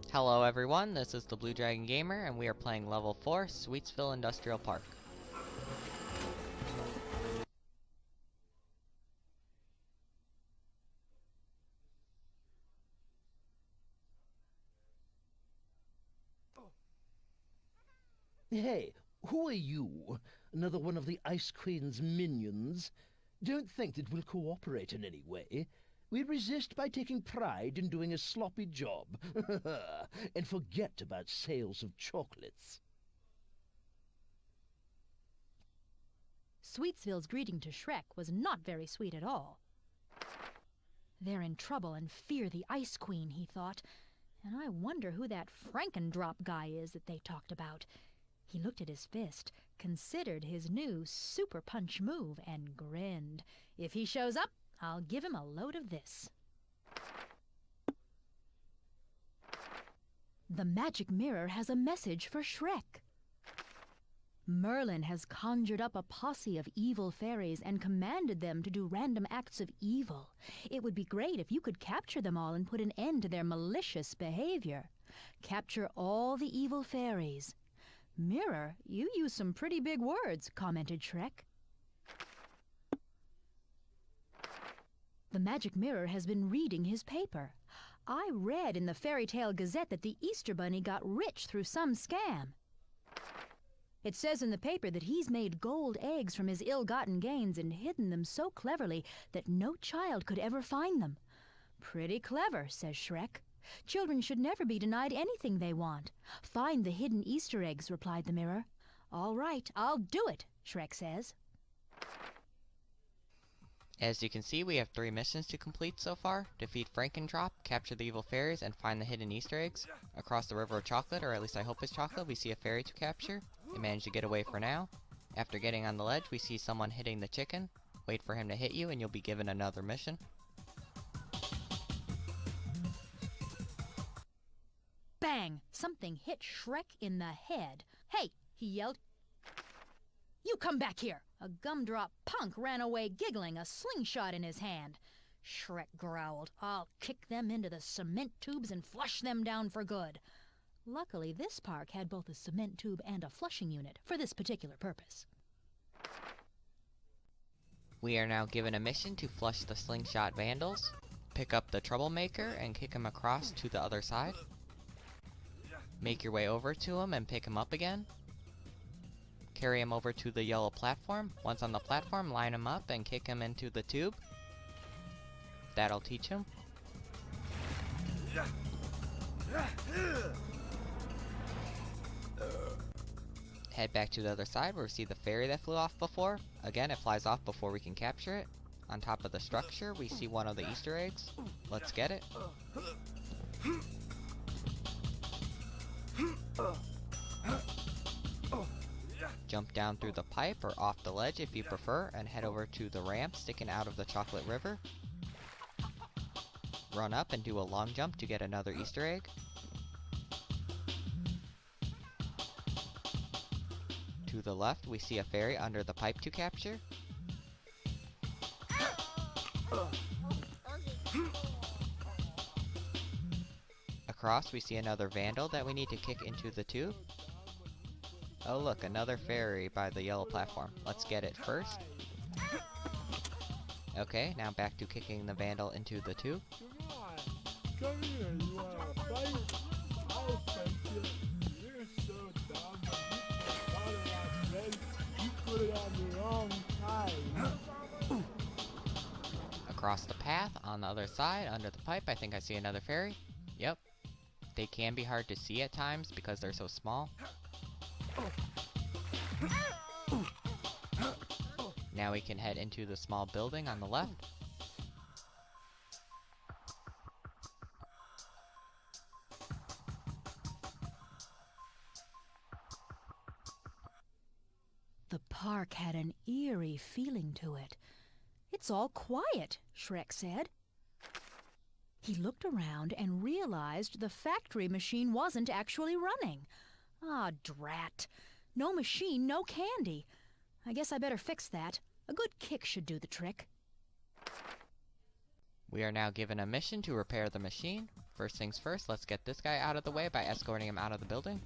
Hello everyone, this is the Blue Dragon Gamer, and we are playing Level 4, Sweetsville Industrial Park. Hey, who are you? Another one of the Ice Queen's minions? Don't think that we'll cooperate in any way. We resist by taking pride in doing a sloppy job. And forget about sales of chocolates. Sweetsville's greeting to Shrek was not very sweet at all. They're in trouble and fear the Ice Queen, he thought. And I wonder who that Frankendrop guy is that they talked about. He looked at his fist, considered his new super punch move, and grinned. If he shows up, I'll give him a load of this. The magic mirror has a message for Shrek. Merlin has conjured up a posse of evil fairies and commanded them to do random acts of evil. It would be great if you could capture them all and put an end to their malicious behavior. Capture all the evil fairies. Mirror, you use some pretty big words, commented Shrek. The magic mirror has been reading his paper. I read in the Fairy Tale Gazette that the Easter Bunny got rich through some scam. It says in the paper that he's made gold eggs from his ill-gotten gains and hidden them so cleverly that no child could ever find them. Pretty clever, says Shrek. Children should never be denied anything they want. Find the hidden Easter eggs, replied the mirror. All right, I'll do it, Shrek says. As you can see, we have 3 missions to complete so far. Defeat Frankendrop, capture the evil fairies, and find the hidden Easter eggs. Across the river of chocolate, or at least I hope it's chocolate, we see a fairy to capture. We manage to get away for now. After getting on the ledge, we see someone hitting the chicken. Wait for him to hit you and you'll be given another mission. Bang! Something hit Shrek in the head. Hey, he yelled. You come back here! A gumdrop punk ran away giggling, a slingshot in his hand. Shrek growled. I'll kick them into the cement tubes and flush them down for good. Luckily, this park had both a cement tube and a flushing unit for this particular purpose. We are now given a mission to flush the slingshot vandals. Pick up the troublemaker and kick him across to the other side. Make your way over to him and pick him up again. Carry him over to the yellow platform. Once on the platform, line him up and kick him into the tube. That'll teach him. Head back to the other side where we see the fairy that flew off before. Again, it flies off before we can capture it. On top of the structure, we see one of the Easter eggs. Let's get it. Jump down through the pipe or off the ledge if you prefer, and head over to the ramp sticking out of the chocolate river. Run up and do a long jump to get another Easter egg. To the left, we see a fairy under the pipe to capture. Across, we see another vandal that we need to kick into the tube. Oh look, another fairy by the yellow platform. Let's get it first. Okay, now back to kicking the vandal into the tube. Come here, you wanna fight? I'll fight you. You're so dumb. You put it on the wrong time. Across the path, on the other side, under the pipe, I think I see another fairy. Yep. They can be hard to see at times because they're so small. Now we can head into the small building on the left. The park had an eerie feeling to it. It's all quiet, Shrek said. He looked around and realized the factory machine wasn't actually running. Ah, drat. No machine, no candy. I guess I better fix that. A good kick should do the trick. We are now given a mission to repair the machine. First things first, let's get this guy out of the way by escorting him out of the building.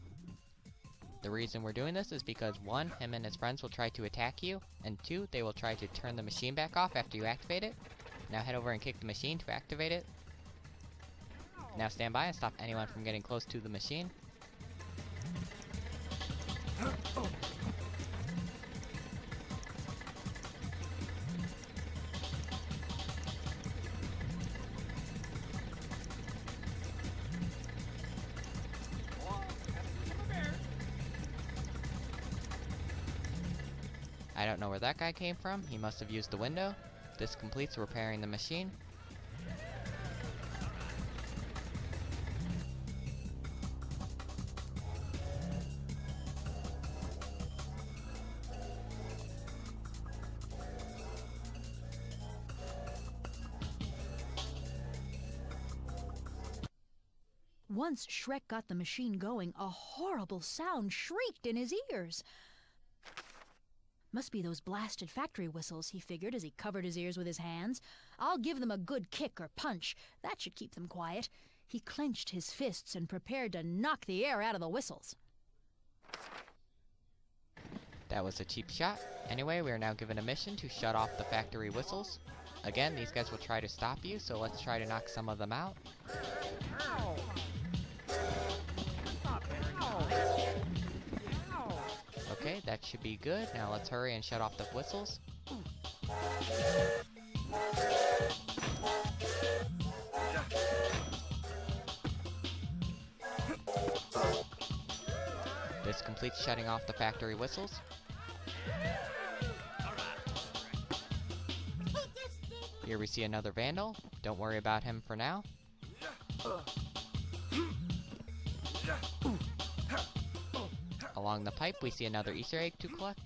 The reason we're doing this is because 1, him and his friends will try to attack you, and 2, they will try to turn the machine back off after you activate it. Now head over and kick the machine to activate it. Now stand by and stop anyone from getting close to the machine. I don't know where that guy came from. He must have used the window. This completes repairing the machine. Once Shrek got the machine going, a horrible sound shrieked in his ears. Must be those blasted factory whistles, he figured as he covered his ears with his hands. I'll give them a good kick or punch. That should keep them quiet. He clenched his fists and prepared to knock the air out of the whistles. That was a cheap shot. Anyway, we are now given a mission to shut off the factory whistles. Again, these guys will try to stop you, so let's try to knock some of them out. Okay, that should be good. Now let's hurry and shut off the whistles. This completes shutting off the factory whistles. Here we see another vandal. Don't worry about him for now. Along the pipe, we see another Easter egg to collect.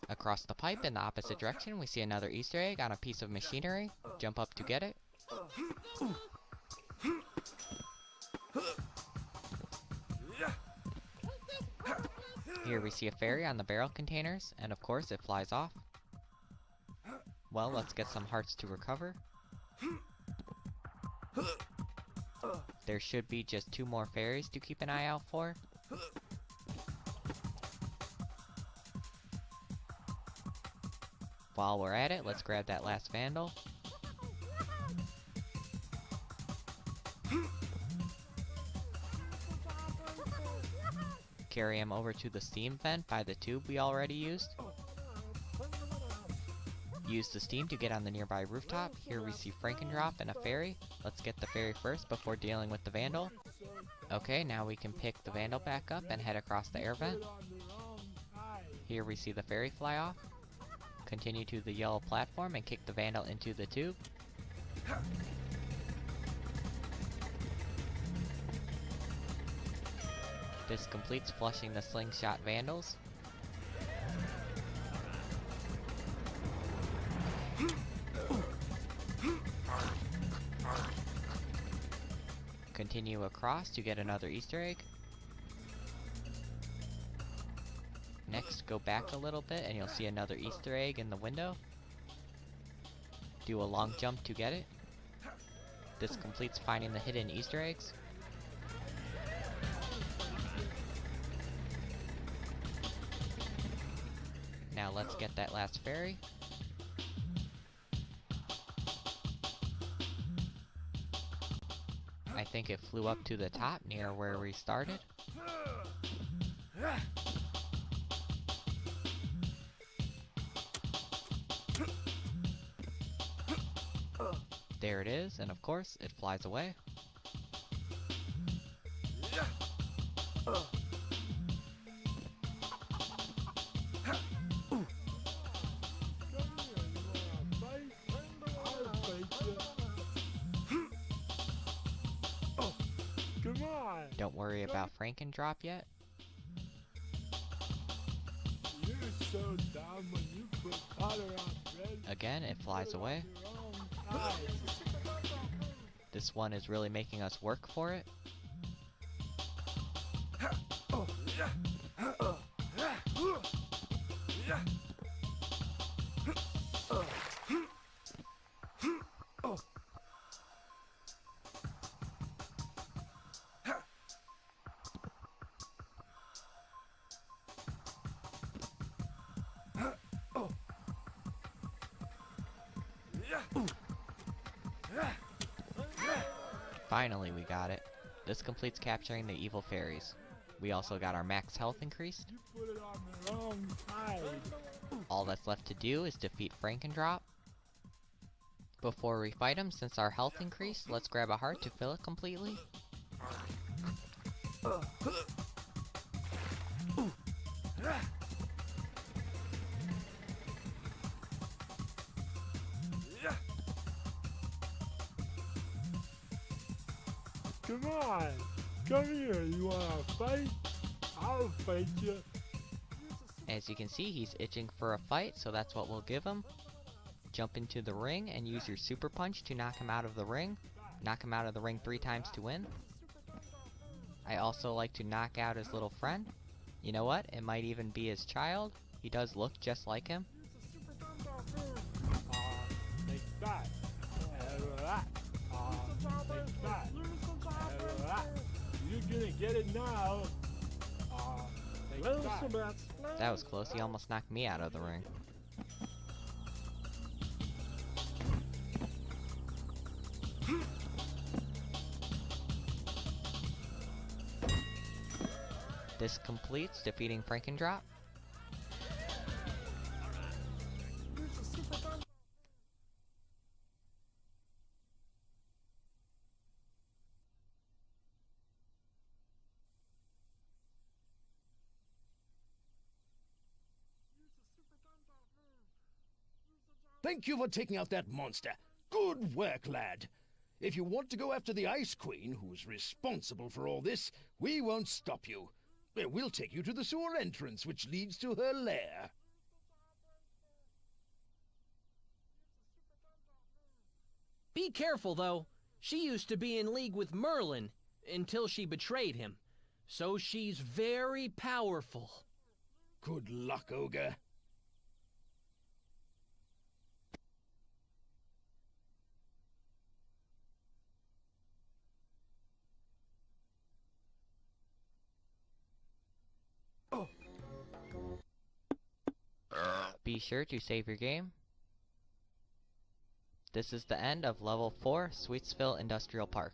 Across the pipe in the opposite direction, we see another Easter egg on a piece of machinery. Jump up to get it. Here we see a fairy on the barrel containers, and of course it flies off. Well, let's get some hearts to recover. There should be just 2 more fairies to keep an eye out for. While we're at it, let's grab that last vandal. Carry him over to the steam vent by the tube we already used. Use the steam to get on the nearby rooftop. Here we see Frankendrop and a fairy. Let's get the fairy first before dealing with the vandal. Okay, now we can pick the vandal back up and head across the air vent. Here we see the fairy fly off. Continue to the yellow platform and kick the vandal into the tube. This completes flushing the slingshot vandals. Continue across to get another Easter egg. Next, go back a little bit and you'll see another Easter egg in the window. Do a long jump to get it. This completes finding the hidden Easter eggs. Now let's get that last fairy. I think it flew up to the top near where we started. There it is, and of course, it flies away. Come on! Don't worry about Frankendrop yet. You're so dumb when you put butter on bread. Again, it flies away. Your own eyes. This one is really making us work for it. Finally, we got it. This completes capturing the evil fairies. We also got our max health increased. You put it on the wrong side. All that's left to do is defeat Frankendrop. Before we fight him, since our health increased, let's grab a heart to fill it completely. Come on, come here. You wanna fight? I'll fight you. As you can see, he's itching for a fight, so that's what we'll give him. Jump into the ring and use your super punch to knock him out of the ring. Knock him out of the ring 3 times to win. I also like to knock out his little friend. You know what? It might even be his child. He does look just like him. Take that. Take that. You're gonna get it now. Take that. That was close. He almost knocked me out of the ring. This completes defeating Frankendrop. Thank you for taking out that monster. Good work, lad. If you want to go after the Ice Queen, who's responsible for all this, we won't stop you. We'll take you to the sewer entrance, which leads to her lair. Be careful, though. She used to be in league with Merlin, until she betrayed him. So she's very powerful. Good luck, Ogre. Be sure to save your game. This is the end of Level 4, Sweetsville Industrial Park.